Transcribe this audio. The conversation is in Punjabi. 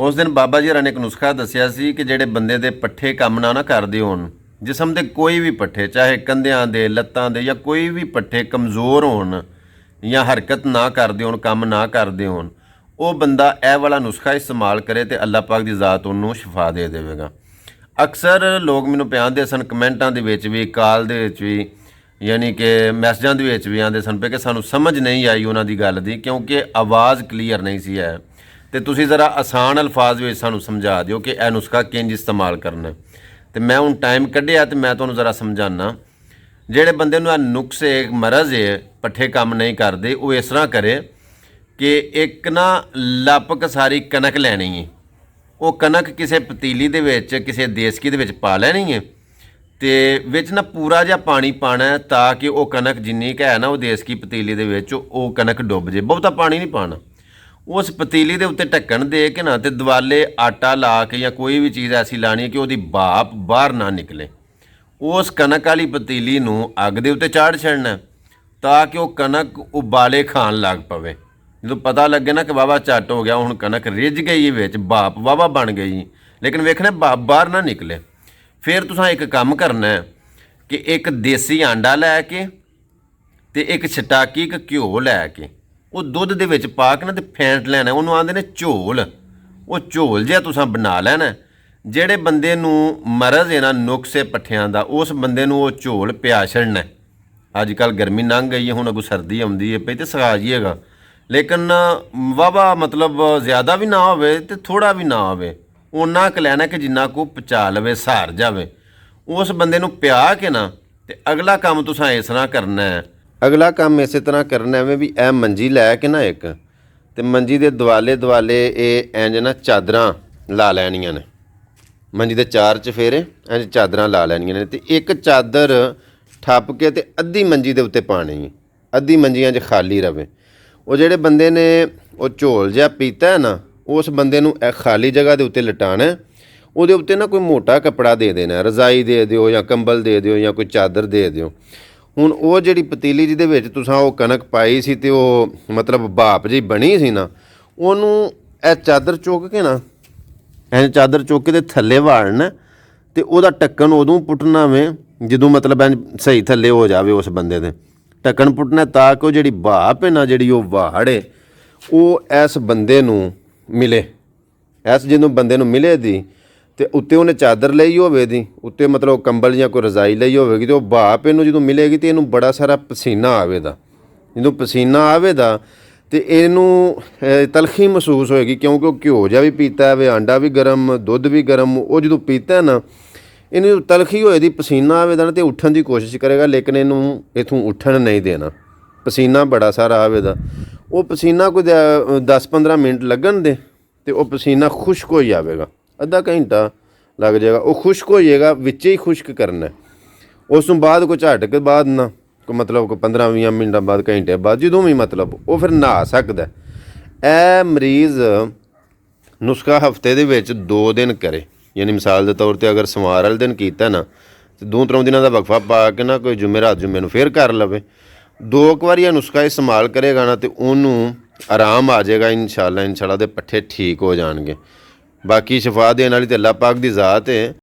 उस दिन बाबा जी होरां ने एक नुस्खा दस्सिया सी कि ਜਿਹੜੇ ਬੰਦੇ ਦੇ ਪੱਠੇ ਕੰਮ ਨਾ ਕਰਦੇ ਹੋਣ, ਜਿਸਮ ਦੇ ਕੋਈ ਵੀ ਪੱਠੇ, ਚਾਹੇ ਕੰਧਿਆਂ ਦੇ, ਲੱਤਾਂ ਦੇ ਜਾਂ ਕੋਈ ਵੀ ਪੱਠੇ ਕਮਜ਼ੋਰ ਹੋਣ ਜਾਂ ਹਰਕਤ ਨਾ ਕਰਦੇ ਹੋਣ, ਕੰਮ ਨਾ ਕਰਦੇ ਹੋਣ, ਉਹ ਬੰਦਾ ਇਹ ਵਾਲਾ ਨੁਸਖਾ ਇਸਤੇਮਾਲ ਕਰੇ ਤੇ ਅੱਲਾਹ ਪਾਕ ਦੀ ਜ਼ਾਤ ਉਹਨੂੰ ਸ਼ਿਫਾ ਦੇ ਦੇਵੇਗਾ। ਅਕਸਰ ਲੋਕ ਮੈਨੂੰ ਪਿਆਰ ਦੇ ਸਨ, ਕਮੈਂਟਾਂ ਦੇ ਵਿੱਚ ਵੀ, ਕਾਲ ਦੇ ਵਿੱਚ ਵੀ, ਯਾਨੀ ਕਿ ਮੈਸੇਜਾਂ ਦੇ ਵਿੱਚ ਵੀ ਆਉਂਦੇ ਸਨ ਕਿ ਸਾਨੂੰ ਸਮਝ ਨਹੀਂ ਆਈ ਉਹਨਾਂ ਦੀ ਗੱਲ ਦੀ, ਕਿਉਂਕਿ ਆਵਾਜ਼ ਕਲੀਅਰ ਨਹੀਂ ਸੀ ਹੈ। ਤੇ ਤੁਸੀਂ ਜ਼ਰਾ ਆਸਾਨ ਅਲਫਾਜ਼ ਵਿੱਚ ਸਾਨੂੰ ਸਮਝਾ ਦਿਓ ਕਿ ਇਹ ਨੁਸਖਾ ਕਿੰਜ ਇਸਤੇਮਾਲ ਕਰਨਾ। ਤੇ ਮੈਂ ਹੁਣ ਟਾਈਮ ਕੱਢਿਆ ਤੇ ਮੈਂ ਤੁਹਾਨੂੰ ਜ਼ਰਾ ਸਮਝਾਉਣਾ। ਜਿਹੜੇ ਬੰਦੇ ਨੂੰ ਇਹ ਨੁਕਸ ਹੈ, ਮਰਜ਼ ਹੈ, ਪੱਠੇ ਕੰਮ ਨਹੀਂ ਕਰਦੇ, ਉਹ ਇਸ ਤਰ੍ਹਾਂ ਕਰੇ ਕਿ ਇੱਕ ਨਾ ਲੱਪਕ ਸਾਰੀ ਕਣਕ ਲੈਣੀ ਹੈ। ਉਹ ਕਣਕ ਕਿਸੇ ਪਤੀਲੀ ਦੇ ਵਿੱਚ, ਕਿਸੇ ਦੇਸਕੀ ਦੇ ਵਿੱਚ ਪਾ ਲੈਣੀ ਹੈ ਤੇ ਵਿੱਚ ਨਾ ਪੂਰਾ ਜਿਹਾ ਪਾਣੀ ਪਾਣਾ ਤਾਂ ਕਿ ਉਹ ਕਣਕ ਜਿੰਨੀ ਕੁ ਹੈ ਨਾ ਉਹ ਦੇਸਕੀ ਪਤੀਲੀ ਦੇ ਵਿੱਚ ਉਹ ਕਣਕ ਡੁੱਬ ਜੇ। ਬਹੁਤਾ ਪਾਣੀ ਨਹੀਂ ਪਾਣਾ। ਉਸ ਪਤੀਲੀ ਦੇ ਉੱਤੇ ਢੱਕਣ ਦੇ ਕੇ ਨਾ ਤੇ ਦਿਵਾਲੇ ਆਟਾ ਲਾ ਕੇ ਜਾਂ ਕੋਈ ਵੀ ਚੀਜ਼ ਐਸੀ ਲਾਣੀ ਕਿ ਉਹਦੀ ਭਾਪ ਬਾਹਰ ਨਾ ਨਿਕਲੇ। ਉਸ ਕਣਕ ਵਾਲੀ ਪਤੀਲੀ ਨੂੰ ਅੱਗ ਦੇ ਉੱਤੇ ਚਾੜ ਛੱਡਣਾ ਤਾਂ ਕਿ ਉਹ ਕਣਕ ਉਬਾਲੇ ਖਾਣ ਲੱਗ ਪਵੇ। ਜਦੋਂ ਪਤਾ ਲੱਗੇ ਨਾ ਕਿ ਵਾਵਾ ਝੱਟ ਹੋ ਗਿਆ, ਹੁਣ ਕਣਕ ਰਿੱਝ ਗਈ ਵਿੱਚ, ਭਾਪ ਵਾਵਾ ਬਣ ਗਈ, ਲੇਕਿਨ ਵੇਖਣਾ ਭਾਪ ਬਾਹਰ ਨਾ ਨਿਕਲੇ। ਫਿਰ ਤੁਸੀਂ ਇੱਕ ਕੰਮ ਕਰਨਾ ਕਿ ਇੱਕ ਦੇਸੀ ਆਂਡਾ ਲੈ ਕੇ ਤੇ ਇੱਕ ਛਟਾਕੀ ਇੱਕ ਘਿਓ ਲੈ ਕੇ ਉਹ ਦੁੱਧ ਦੇ ਵਿੱਚ ਪਾ ਕੇ ਨਾ ਤੇ ਫੈਂਟ ਲੈਣਾ। ਉਹਨੂੰ ਆਉਂਦੇ ਨੇ ਝੋਲ। ਉਹ ਝੋਲ ਜਿਹਾ ਤੁਸੀਂ ਬਣਾ ਲੈਣਾ। ਜਿਹੜੇ ਬੰਦੇ ਨੂੰ ਮਰਜ਼ ਹੈ ਨਾ, ਨੁਕਸ ਹੈ ਪੱਠਿਆਂ ਦਾ, ਉਸ ਬੰਦੇ ਨੂੰ ਉਹ ਝੋਲ ਪਿਆ ਛੱਡਣਾ। ਅੱਜ ਕੱਲ੍ਹ ਗਰਮੀ ਲੰਘ ਗਈ ਹੈ, ਹੁਣ ਅੱਗੋਂ ਸਰਦੀ ਆਉਂਦੀ ਹੈ ਪਈ ਤੇ ਸਿਖਾ ਜਾਈਏਗਾ, ਲੇਕਿਨ ਵਾਹਵਾ ਮਤਲਬ ਜ਼ਿਆਦਾ ਵੀ ਨਾ ਹੋਵੇ ਤੇ ਥੋੜ੍ਹਾ ਵੀ ਨਾ ਹੋਵੇ, ਓਨਾ ਕੁ ਲੈਣਾ ਕਿ ਜਿੰਨਾ ਕੋ ਪਚਾ ਲਵੇ, ਸਹਾਰ ਜਾਵੇ। ਉਸ ਬੰਦੇ ਨੂੰ ਪਿਆ ਕੇ ਨਾ ਤੇ ਅਗਲਾ ਕੰਮ ਤੁਸੀਂ ਇਸ ਤਰ੍ਹਾਂ ਕਰਨਾ ਹੈ। ਅਗਲਾ ਕੰਮ ਇਸੇ ਤਰ੍ਹਾਂ ਕਰਨਾ ਐਵੇਂ ਵੀ ਇਹ ਮੰਜੀ ਲੈ ਕੇ ਨਾ ਇੱਕ ਤੇ ਮੰਜੀ ਦੇ ਦੁਆਲੇ ਇਹ ਇੰਜ ਨਾ ਚਾਦਰਾਂ ਲਾ ਲੈਣੀਆਂ ਨੇ। ਮੰਜੀ ਦੇ ਚਾਰ ਚਫੇਰੇ ਇੰਜ ਚਾਦਰਾਂ ਲਾ ਲੈਣੀਆਂ ਨੇ ਤੇ ਇੱਕ ਚਾਦਰ ਠੱਪ ਕੇ ਤੇ ਅੱਧੀ ਮੰਜੀ ਦੇ ਉੱਤੇ ਪਾਣੀ ਹੈ, ਅੱਧੀ ਮੰਜੀਆਂ 'ਚ ਖਾਲੀ ਰਵੇ। ਉਹ ਜਿਹੜੇ ਬੰਦੇ ਨੇ ਉਹ ਝੋਲ ਜਿਹਾ ਪੀਤਾ ਹੈ ਨਾ, ਉਸ ਬੰਦੇ ਨੂੰ ਇਹ ਖਾਲੀ ਜਗ੍ਹਾ ਦੇ ਉੱਤੇ ਲਟਾਉਣਾ। ਉਹਦੇ ਉੱਤੇ ਨਾ ਕੋਈ ਮੋਟਾ ਕੱਪੜਾ ਦੇ ਦੇਣਾ, ਰਜ਼ਾਈ ਦੇ ਦਿਓ ਜਾਂ ਕੰਬਲ ਦੇ ਦਿਓ ਜਾਂ ਕੋਈ ਚਾਦਰ ਦੇ ਦਿਓ। ਹੁਣ ਉਹ ਜਿਹੜੀ ਪਤੀਲੀ ਜਿਹਦੇ ਵਿੱਚ ਤੁਸੀਂ ਉਹ ਕਣਕ ਪਾਈ ਸੀ ਤੇ ਉਹ ਮਤਲਬ ਭਾਪ ਜਿਹੀ ਬਣੀ ਸੀ ਨਾ, ਉਹਨੂੰ ਇਹ ਚਾਦਰ ਚੁੱਕ ਕੇ ਨਾ, ਐਂ ਚਾਦਰ ਚੁੱਕ ਕੇ ਤੇ ਥੱਲੇ ਵਾੜਨਾ ਤੇ ਉਹਦਾ ਢੱਕਣ ਉਦੋਂ ਪੁੱਟਣਾ ਵੇ ਜਦੋਂ ਮਤਲਬ ਐਂ ਸਹੀ ਥੱਲੇ ਹੋ ਜਾਵੇ। ਉਸ ਬੰਦੇ ਦੇ ਢੱਕਣ ਪੁੱਟਣਾ ਤਾਂ ਕਿ ਉਹ ਜਿਹੜੀ ਭਾਪ ਹੈ ਨਾ, ਜਿਹੜੀ ਉਹ ਵਾੜ ਹੈ, ਉਹ ਇਸ ਬੰਦੇ ਨੂੰ ਮਿਲੇ। ਇਸ ਜਦੋਂ ਬੰਦੇ ਨੂੰ ਮਿਲੇ ਦੀ ਤੇ ਉੱਤੇ ਉਹਨੇ ਚਾਦਰ ਲਈ ਹੋਵੇ ਦੀ, ਉੱਤੇ ਮਤਲਬ ਕੰਬਲ ਜਾਂ ਕੋਈ ਰਜ਼ਾਈ ਲਈ ਹੋਵੇਗੀ ਤੇ ਉਹ ਭਾਪ ਇਹਨੂੰ ਜਦੋਂ ਮਿਲੇਗੀ ਤੇ ਇਹਨੂੰ ਬੜਾ ਸਾਰਾ ਪਸੀਨਾ ਆਵੇਗਾ। ਜਦੋਂ ਪਸੀਨਾ ਆਵੇਗਾ ਤੇ ਇਹਨੂੰ ਤਲਖੀ ਮਹਿਸੂਸ ਹੋਏਗੀ, ਕਿਉਂਕਿ ਉਹ ਘਿਓ ਜਿਹਾ ਵੀ ਪੀਤਾ ਹੈ, ਆਂਡਾ ਵੀ ਗਰਮ, ਦੁੱਧ ਵੀ ਗਰਮ। ਉਹ ਜਦੋਂ ਪੀਤਾ ਨਾ, ਇਹਨੂੰ ਤਲਖੀ ਹੋਏ ਦੀ ਪਸੀਨਾ ਆਵੇਗਾ ਨਾ ਤੇ ਉੱਠਣ ਦੀ ਕੋਸ਼ਿਸ਼ ਕਰੇਗਾ, ਲੇਕਿਨ ਇਹਨੂੰ ਇੱਥੋਂ ਉੱਠਣ ਨਹੀਂ ਦੇਣਾ। ਪਸੀਨਾ ਬੜਾ ਸਾਰਾ ਆਵੇਗਾ। ਉਹ ਪਸੀਨਾ ਕੋਈ 10-15 ਮਿੰਟ ਲੱਗਣ ਦੇ ਤੇ ਉਹ ਪਸੀਨਾ ਖੁਸ਼ਕ ਹੋ ਜਾਵੇਗਾ। ਅੱਧਾ ਘੰਟਾ ਲੱਗ ਜਾਏਗਾ, ਉਹ ਖੁਸ਼ਕ ਹੋ ਜਾਏਗਾ, ਵਿੱਚ ਹੀ ਖੁਸ਼ਕ ਕਰਨਾ। ਉਸ ਤੋਂ ਬਾਅਦ ਕੋਈ ਝਟ ਕੇ ਬਾਅਦ ਨਾ ਕੋਈ ਮਤਲਬ ਕੋਈ 15-20 ਮਿੰਟਾਂ ਬਾਅਦ, ਘੰਟੇ ਬਾਅਦ, ਜਦੋਂ ਵੀ ਮਤਲਬ ਉਹ ਫਿਰ ਨਹਾ ਸਕਦਾ। ਇਹ ਮਰੀਜ਼ ਨੁਸਖਾ ਹਫਤੇ ਦੇ ਵਿੱਚ 2 ਦਿਨ ਕਰੇ। ਯਾਨੀ ਮਿਸਾਲ ਦੇ ਤੌਰ 'ਤੇ ਅਗਰ ਸੋਮਵਾਰ ਵਾਲੇ ਦਿਨ ਕੀਤਾ ਨਾ ਤੇ 2-3 ਦਿਨਾਂ ਦਾ ਵਕਫਾ ਪਾ ਕੇ ਨਾ ਕੋਈ ਜੁਮੇਰਾਤ ਜੁਮੇ ਨੂੰ ਫਿਰ ਕਰ ਲਵੇ। 2 ਵਾਰੀ ਇਹ ਨੁਸਖਾ ਇਸਤੇਮਾਲ ਕਰੇਗਾ ਨਾ ਤੇ ਉਹਨੂੰ ਆਰਾਮ ਆ ਜਾਏਗਾ। ਇਨਸ਼ਾਅੱਲਾ ਦੇ ਪੱਠੇ ਠੀਕ ਹੋ ਜਾਣਗੇ। ਬਾਕੀ ਸ਼ਿਫਾ ਦੇਣ ਵਾਲੀ ਤੇ ਅੱਲਾਹ ਪਾਕ ਦੀ ਜ਼ਾਤ ਹੈ।